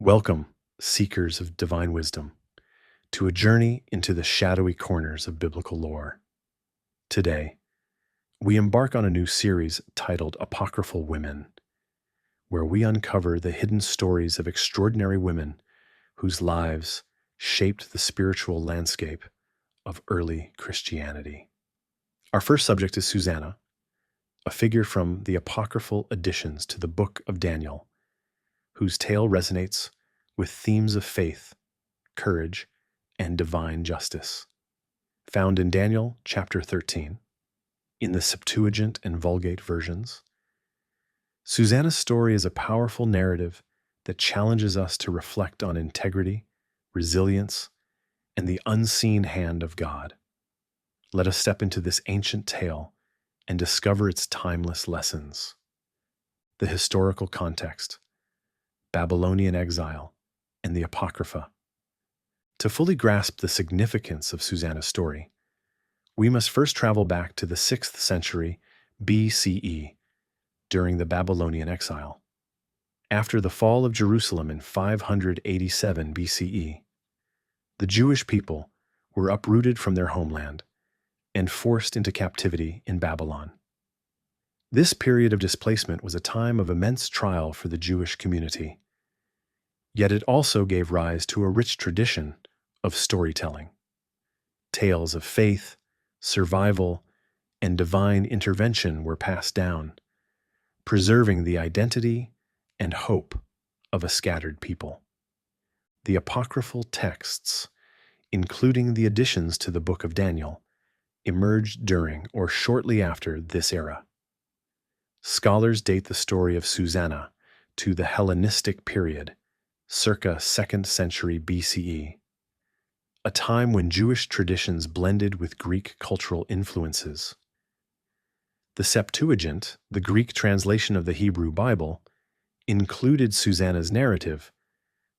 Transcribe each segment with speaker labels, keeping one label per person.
Speaker 1: Welcome, seekers of divine wisdom, to a journey into the shadowy corners of biblical lore. Today, we embark on a new series titled Apocryphal Women, where we uncover the hidden stories of extraordinary women whose lives shaped the spiritual landscape of early Christianity. Our first subject is Susanna, a figure from the apocryphal additions to the Book of Daniel, whose tale resonates with themes of faith, courage, and divine justice. Found in Daniel chapter 13, in the Septuagint and Vulgate versions, Susanna's story is a powerful narrative that challenges us to reflect on integrity, resilience, and the unseen hand of God. Let us step into this ancient tale and discover its timeless lessons. The historical context, Babylonian exile, and the Apocrypha. To fully grasp the significance of Susanna's story, we must first travel back to the 6th century BCE during the Babylonian exile. After the fall of Jerusalem in 587 BCE, the Jewish people were uprooted from their homeland and forced into captivity in Babylon. This period of displacement was a time of immense trial for the Jewish community. Yet it also gave rise to a rich tradition of storytelling. Tales of faith, survival, and divine intervention were passed down, preserving the identity and hope of a scattered people. The apocryphal texts, including the additions to the Book of Daniel, emerged during or shortly after this era. Scholars date the story of Susanna to the Hellenistic period, circa 2nd century BCE, a time when Jewish traditions blended with Greek cultural influences. The Septuagint, the Greek translation of the Hebrew Bible, included Susanna's narrative,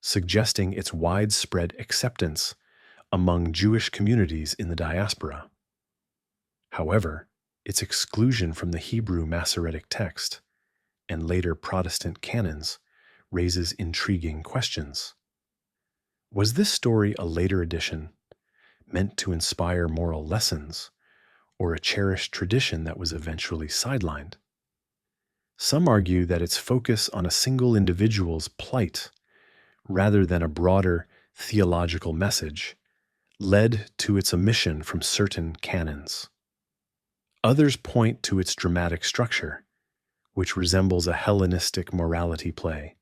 Speaker 1: suggesting its widespread acceptance among Jewish communities in the diaspora. However, its exclusion from the Hebrew Masoretic text and later Protestant canons raises intriguing questions. Was this story a later addition, meant to inspire moral lessons, or a cherished tradition that was eventually sidelined? Some argue that its focus on a single individual's plight, rather than a broader theological message, led to its omission from certain canons. Others point to its dramatic structure, which resembles a Hellenistic morality play,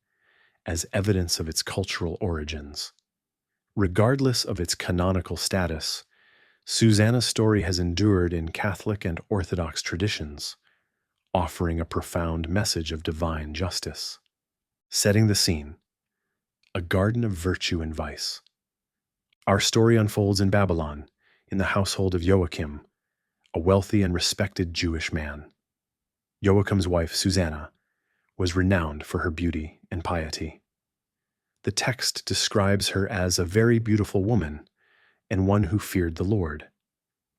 Speaker 1: as evidence of its cultural origins. Regardless of its canonical status, Susanna's story has endured in Catholic and Orthodox traditions, offering a profound message of divine justice. Setting the scene, a garden of virtue and vice. Our story unfolds in Babylon, in the household of Joachim, a wealthy and respected Jewish man. Joachim's wife, Susanna, was renowned for her beauty and piety. The text describes her as a very beautiful woman and one who feared the Lord.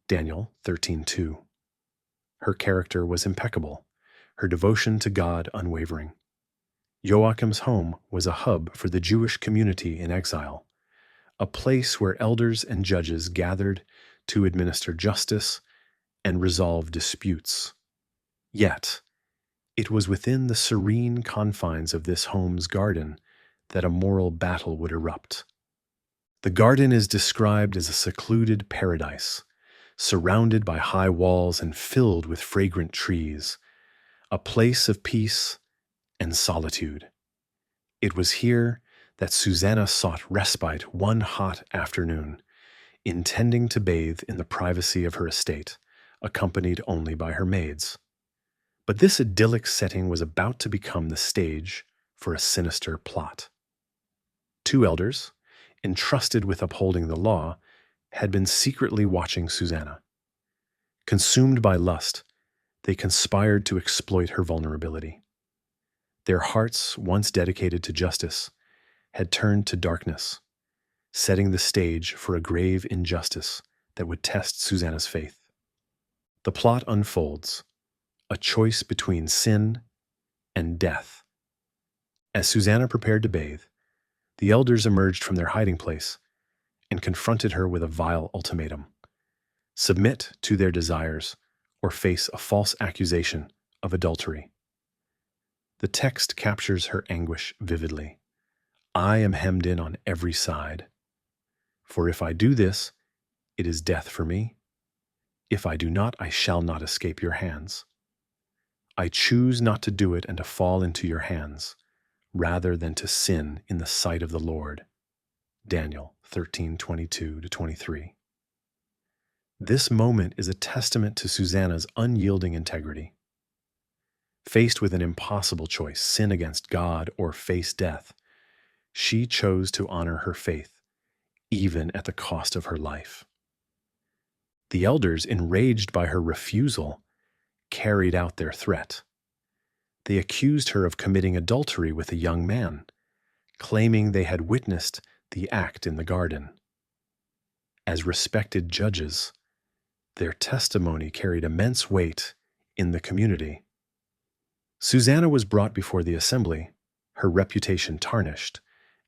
Speaker 1: Daniel 13:2. Her character was impeccable, her devotion to God unwavering. Joachim's home was a hub for the Jewish community in exile, a place where elders and judges gathered to administer justice and resolve disputes. Yet, it was within the serene confines of this home's garden that a moral battle would erupt. The garden is described as a secluded paradise, surrounded by high walls and filled with fragrant trees, a place of peace and solitude. It was here that Susanna sought respite one hot afternoon, intending to bathe in the privacy of her estate, accompanied only by her maids. But this idyllic setting was about to become the stage for a sinister plot. 2 elders, entrusted with upholding the law, had been secretly watching Susanna. Consumed by lust, they conspired to exploit her vulnerability. Their hearts, once dedicated to justice, had turned to darkness, setting the stage for a grave injustice that would test Susanna's faith. The plot unfolds, a choice between sin and death. As Susanna prepared to bathe, The elders emerged from their hiding place and confronted her with a vile ultimatum: submit to their desires or face a false accusation of adultery. The text captures her anguish vividly. I am hemmed in on every side. For if I do this, it is death for me. If I do not, I shall not escape your hands. I choose not to do it and to fall into your hands, rather than to sin in the sight of the Lord. Daniel 13:22-23. This moment is a testament to Susanna's unyielding integrity. Faced with an impossible choice, sin against God or face death, she chose to honor her faith, even at the cost of her life. The elders, enraged by her refusal, carried out their threat. They accused her of committing adultery with a young man, claiming they had witnessed the act in the garden. As respected judges, their testimony carried immense weight in the community. Susanna was brought before the assembly, her reputation tarnished,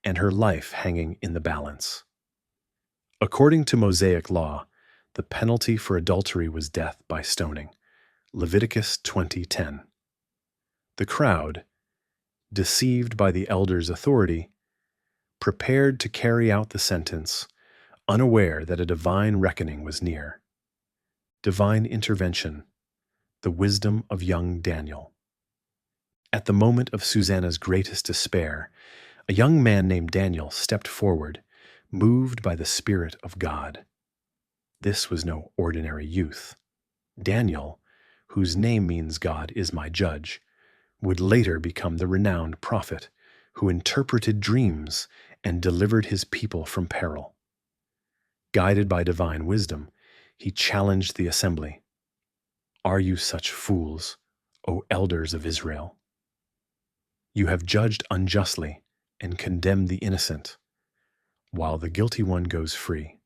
Speaker 1: and her life hanging in the balance. According to Mosaic law, the penalty for adultery was death by stoning. Leviticus 20:10. The crowd, deceived by the elders' authority, prepared to carry out the sentence, unaware that a divine reckoning was near. Divine intervention, the wisdom of young Daniel. At the moment of Susanna's greatest despair, a young man named Daniel stepped forward, moved by the Spirit of God. This was no ordinary youth. Daniel, whose name means God is my judge, would later become the renowned prophet who interpreted dreams and delivered his people from peril. Guided by divine wisdom, he challenged the assembly. Are you such fools, O elders of Israel? You have judged unjustly and condemned the innocent, while the guilty one goes free.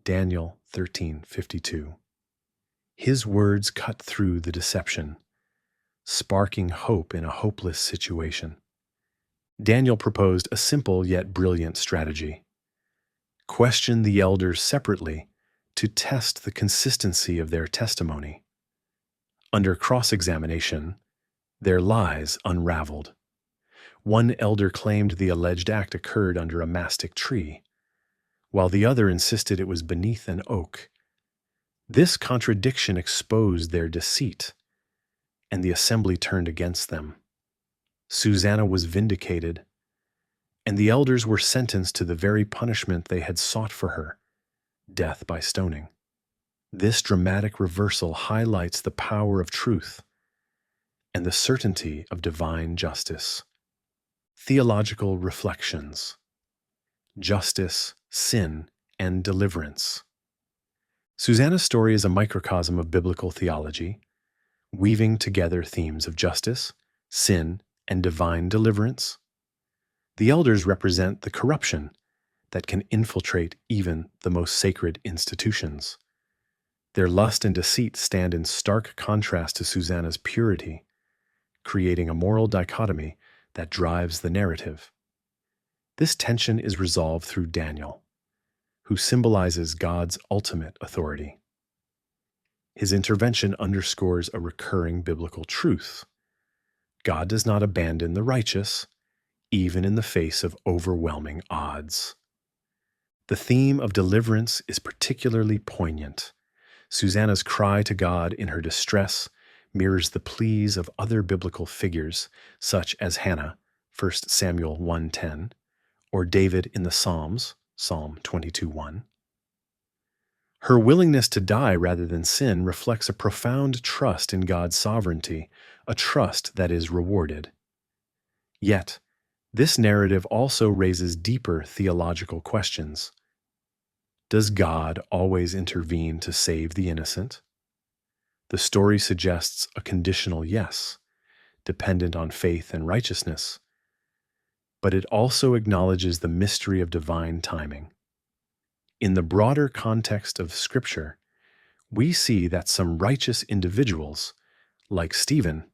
Speaker 1: Daniel 13:52. His words cut through the deception, sparking hope in a hopeless situation. Daniel proposed a simple yet brilliant strategy. Question the elders separately to test the consistency of their testimony. Under cross-examination, their lies unraveled. One elder claimed the alleged act occurred under a mastic tree, while the other insisted it was beneath an oak. This contradiction exposed their deceit, and the assembly turned against them. Susanna was vindicated, and the elders were sentenced to the very punishment they had sought for her, death by stoning. This dramatic reversal highlights the power of truth and the certainty of divine justice. Theological reflections: justice, sin, and deliverance. Susanna's story is a microcosm of biblical theology, weaving together themes of justice, sin, and divine deliverance. The elders represent the corruption that can infiltrate even the most sacred institutions. Their lust and deceit stand in stark contrast to Susanna's purity, creating a moral dichotomy that drives the narrative. This tension is resolved through Daniel, who symbolizes God's ultimate authority. His intervention underscores a recurring biblical truth: God does not abandon the righteous, even in the face of overwhelming odds. The theme of deliverance is particularly poignant. Susanna's cry to God in her distress mirrors the pleas of other biblical figures, such as Hannah, 1 Samuel 1:10, or David in the Psalms, Psalm 22:1. Her willingness to die rather than sin reflects a profound trust in God's sovereignty, a trust that is rewarded. Yet, this narrative also raises deeper theological questions. Does God always intervene to save the innocent? The story suggests a conditional yes, dependent on faith and righteousness, but it also acknowledges the mystery of divine timing. In the broader context of Scripture, we see that some righteous individuals, like Stephen,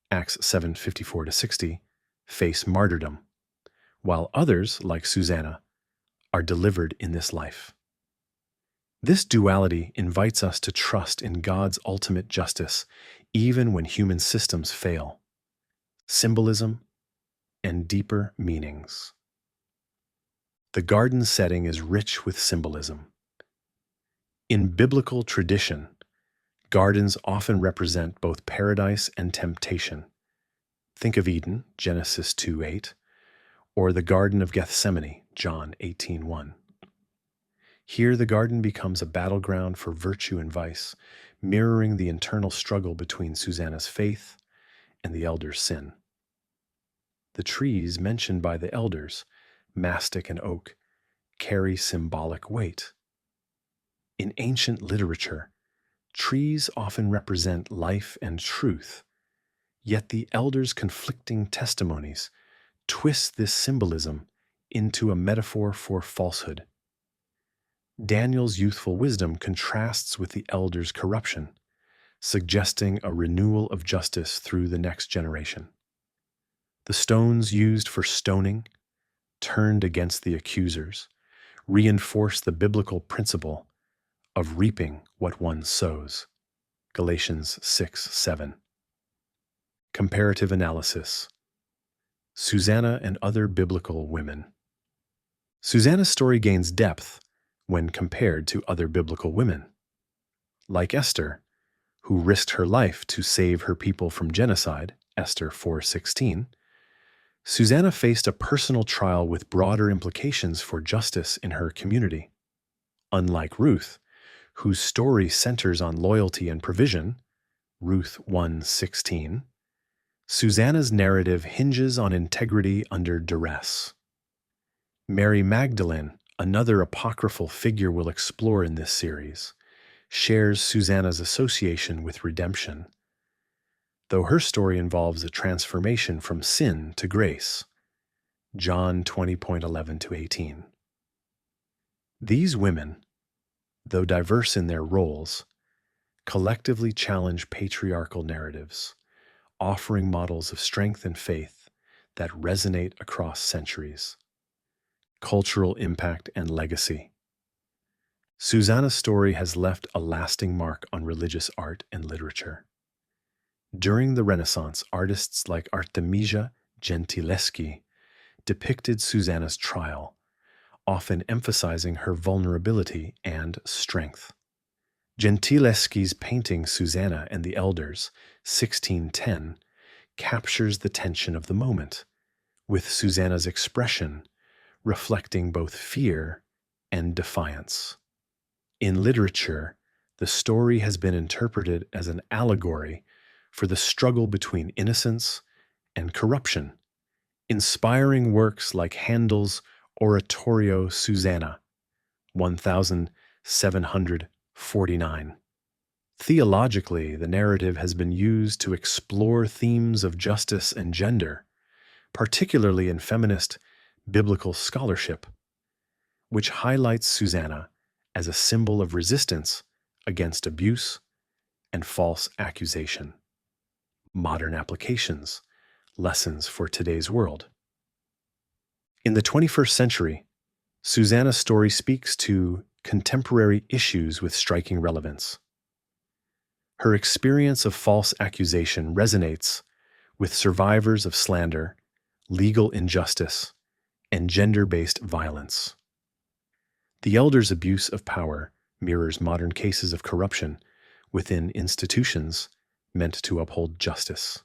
Speaker 1: Acts 7:54-60, face martyrdom, while others, like Susanna, are delivered in this life. This duality invites us to trust in God's ultimate justice, even when human systems fail. Symbolism and deeper meanings. The garden setting is rich with symbolism. In biblical tradition, gardens often represent both paradise and temptation. Think of Eden, Genesis 2:8, or the Garden of Gethsemane, John 18:1. Here the garden becomes a battleground for virtue and vice, mirroring the internal struggle between Susanna's faith and the elders' sin. The trees mentioned by the elders, mastic and oak, carry symbolic weight. In ancient literature, trees often represent life and truth, yet the elders' conflicting testimonies twist this symbolism into a metaphor for falsehood. Daniel's youthful wisdom contrasts with the elders' corruption, suggesting a renewal of justice through the next generation. The stones used for stoning, turned against the accusers, reinforce the biblical principle of reaping what one sows. Galatians 6:7. Comparative analysis. Susanna and other biblical women. Susanna's story gains depth when compared to other biblical women. Like Esther, who risked her life to save her people from genocide, Esther 4:16, Susanna faced a personal trial with broader implications for justice in her community. Unlike Ruth, whose story centers on loyalty and provision, Ruth 1:16, Susanna's narrative hinges on integrity under duress. Mary Magdalene, another apocryphal figure we'll explore in this series, shares Susanna's association with redemption, though her story involves a transformation from sin to grace. John 20:11-18. These women, though diverse in their roles, collectively challenge patriarchal narratives, offering models of strength and faith that resonate across centuries. Cultural impact and legacy. Susanna's story has left a lasting mark on religious art and literature. During the Renaissance, artists like Artemisia Gentileschi depicted Susanna's trial, often emphasizing her vulnerability and strength. Gentileschi's painting Susanna and the Elders, 1610, captures the tension of the moment, with Susanna's expression reflecting both fear and defiance. In literature, the story has been interpreted as an allegory for the struggle between innocence and corruption, inspiring works like Handel's Oratorio Susanna, 1749. Theologically, the narrative has been used to explore themes of justice and gender, particularly in feminist biblical scholarship, which highlights Susanna as a symbol of resistance against abuse and false accusation. Modern applications, lessons for today's world. In the 21st century, Susanna's story speaks to contemporary issues with striking relevance. Her experience of false accusation resonates with survivors of slander, legal injustice, and gender-based violence. The elders' abuse of power mirrors modern cases of corruption within institutions meant to uphold justice.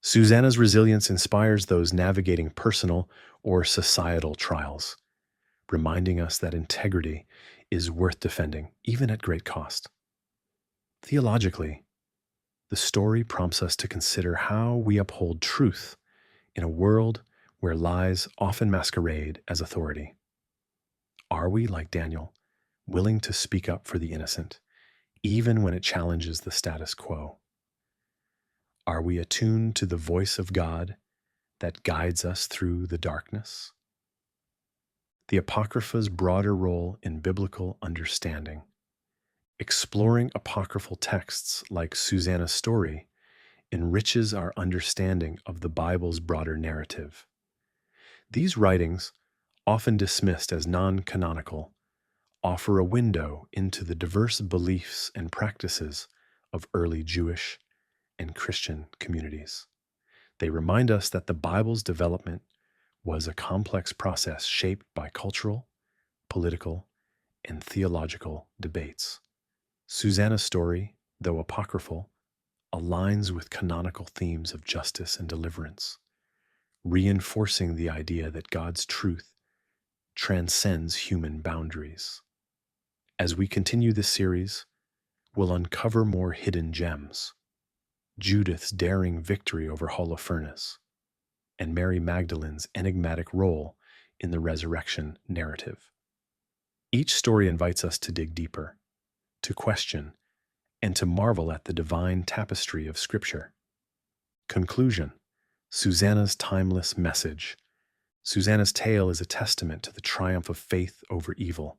Speaker 1: Susanna's resilience inspires those navigating personal or societal trials, reminding us that integrity is worth defending, even at great cost. Theologically, the story prompts us to consider how we uphold truth in a world where lies often masquerade as authority. Are we, like Daniel, willing to speak up for the innocent, even when it challenges the status quo? Are we attuned to the voice of God that guides us through the darkness? The Apocrypha's broader role in biblical understanding. Exploring apocryphal texts like Susanna's story enriches our understanding of the Bible's broader narrative. These writings, often dismissed as non-canonical, offer a window into the diverse beliefs and practices of early Jewish and Christian communities. They remind us that the Bible's development was a complex process shaped by cultural, political, and theological debates. Susanna's story, though apocryphal, aligns with canonical themes of justice and deliverance, reinforcing the idea that God's truth transcends human boundaries. As we continue this series, we'll uncover more hidden gems: Judith's daring victory over Holofernes, and Mary Magdalene's enigmatic role in the resurrection narrative. Each story invites us to dig deeper, to question, and to marvel at the divine tapestry of Scripture. Conclusion: Susanna's timeless message. Susanna's tale is a testament to the triumph of faith over evil,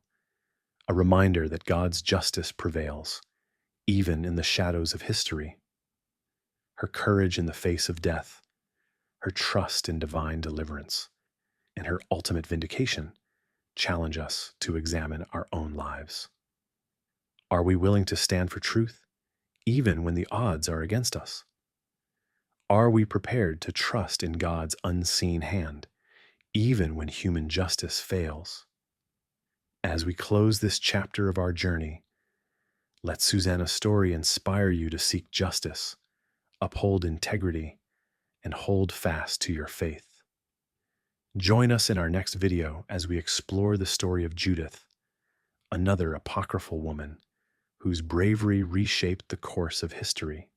Speaker 1: a reminder that God's justice prevails, even in the shadows of history. Her courage in the face of death, her trust in divine deliverance, and her ultimate vindication challenge us to examine our own lives. Are we willing to stand for truth, even when the odds are against us? Are we prepared to trust in God's unseen hand, even when human justice fails? As we close this chapter of our journey, let Susanna's story inspire you to seek justice, uphold integrity, and hold fast to your faith. Join us in our next video as we explore the story of Judith, another apocryphal woman whose bravery reshaped the course of history.